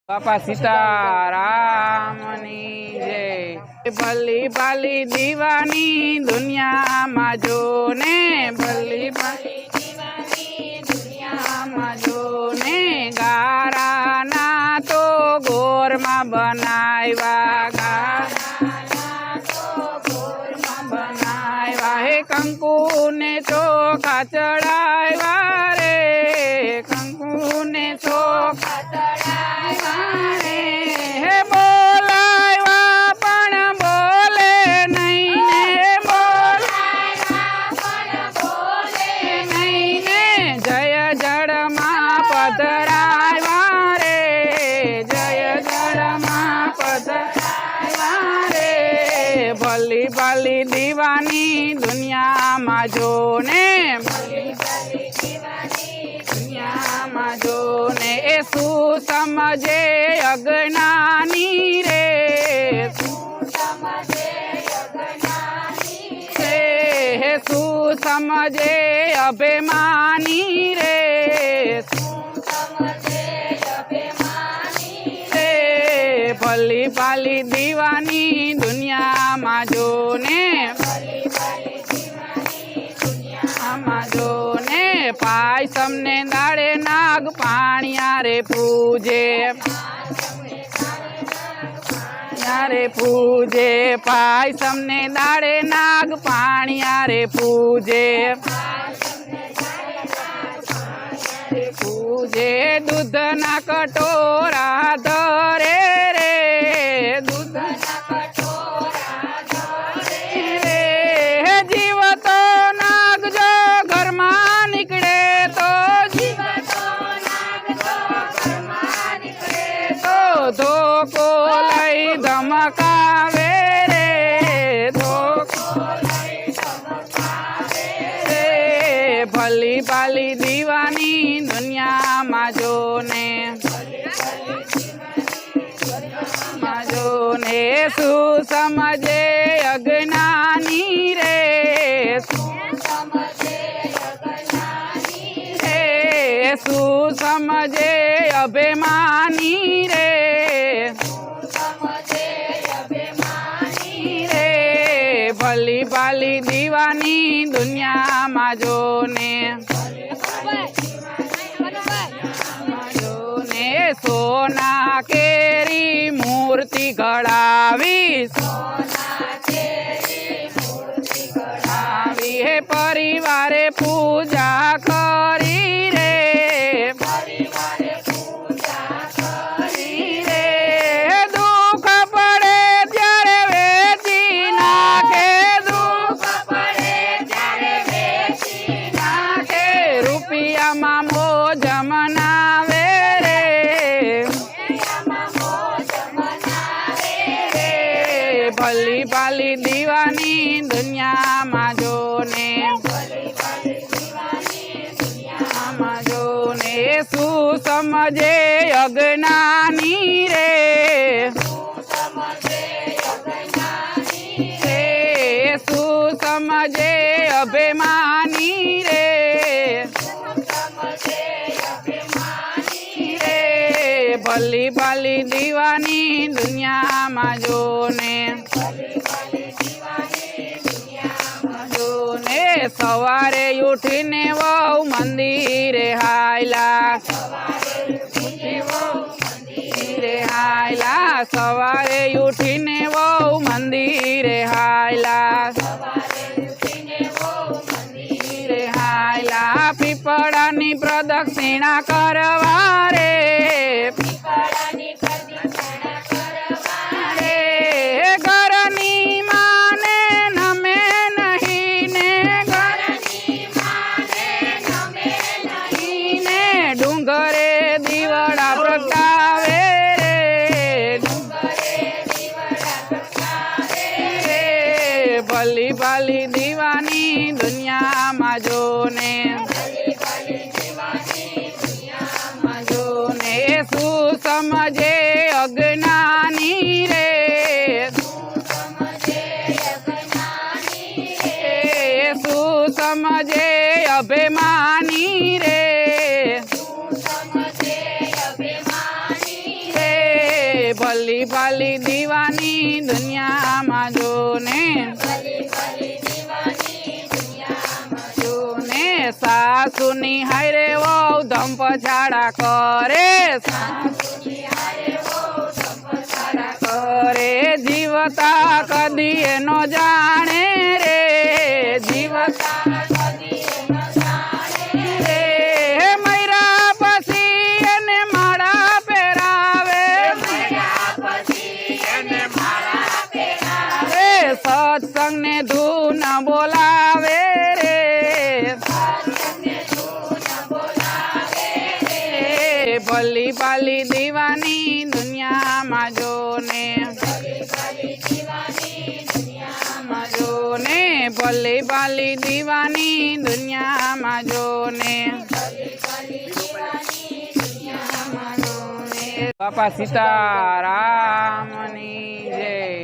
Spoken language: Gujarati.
બાપા સીતારામની જય। ભલી ભાલી દીવાની દુનિયામાં જો ને, ભલી ભાલી દીવાની દુનિયામાં જો ને, ગારાના તો ગોરમાં બનાવ્યા, ગારાના તો ગોરમાં બનાવ્યા, હે કંકુ ને ચોખા ચડાવ્યા રે, કંકુ ને ચોખા ભલી ભાલી દીવાની દુનિયામાં જો ને, ભલી ભાલી દીવાની દુનિયામાં જો ને, એ શું સમજે અજ્ઞાની રે, શું સમજે અજ્ઞાની રે, શું સમજે અભિમાની રે, શું સમજે અભિમાની રે। ભલી ભાલી દીવાની દુનિયામાં જો ને, ભલી ભાલી દીવાની દુનિયામાં જો ને, પાયસમ ને દાડે નાગ પાણિયા રે પૂજે, રે પૂજે, પાયસમ ને દાડે નાગ પાણિયા રે પૂજે, પૂજે, દૂધના કટોરા ધરે રે, દૂધના કટોરા ધરે રે, જીવતો નાગ જો ઘરમાં નીકળે તો, જીવતો નાગ જો ઘરમાં નીકળે તો, ધોકો લઈ ધમકાવે રે, ધોકો લઈ ધમકાવે રે। ભલી ભાલી દીવાની દુનિયામાં જો ને, જો ને, શું સમજે અજ્ઞાની રે, શું સમજે અજ્ઞાની રે, શું સમજે અભિમાની રે, શું સમજે અભિમાની રે। ભલી ભાલી દીવાની દુનિયામાં જો ને, સોના કેરી મૂર્તિ ઘડાવી, સોના કેરી મૂર્તિ ઘડાવી, હે પરિવારે પૂજા કરી રે, પરિવારે પૂજા કરી રે, દુઃખ પડે ત્યારે વેચી નાખે, દુઃખ પડે ત્યારે વેચી નાખે, રૂપિયામાં મોજ મનાવે, ભલી ભાલી દીવાની દુનિયામાં જો ને, ભલી ભાલી દીવાની દુનિયામાં જો ને, શું સમજે અજ્ઞાની રે, શું સમજે અજ્ઞાની રે, શું સમજે અભિમાની રે, શું સમજે અભિમાની રે। ભલી ભાલી દીવાની દુનિયામાં જો ને, સવારે ઉઠીને વહુ મંદિરે હાયલા, મંદિરે હાયલા, સવારે ઉઠીને વહુ મંદિરે હાયલા, મંદિરે હાયલા, પીપળાની પ્રદક્ષિણા કરવા રે, પીપળાની પ્રદક્ષિણા કરવા રે, ઘરની માને નમે નહીં ને, ઘરની માને નમે નહીં ને, ડુંગરે દીવડા પ્રગટાવે રે, ડુંગરે દીવડા પ્રગટાવે રે। ભલી ભાલી દીવાની દુનિયામાં જો ને, ભલી ભાલી દીવાની દુનિયામાં જો ને, ભલી ભાલી દીવાની દુનિયામાં જોને જોને સાસુની હારે વહુ ધમ પછાડા કરે કરે જીવતા કદી એનો જાણે રે જીવતા રે મૈરા પછી એને માળા પહેરાવે રે સત્સંગ ને ધૂન બોલાવે રે ભલી ભાલી દીવાની દુનિયામાં જોને જોને ભલી ભાલી દીવાની દુનિયામાં જોને બાપા સીતારામ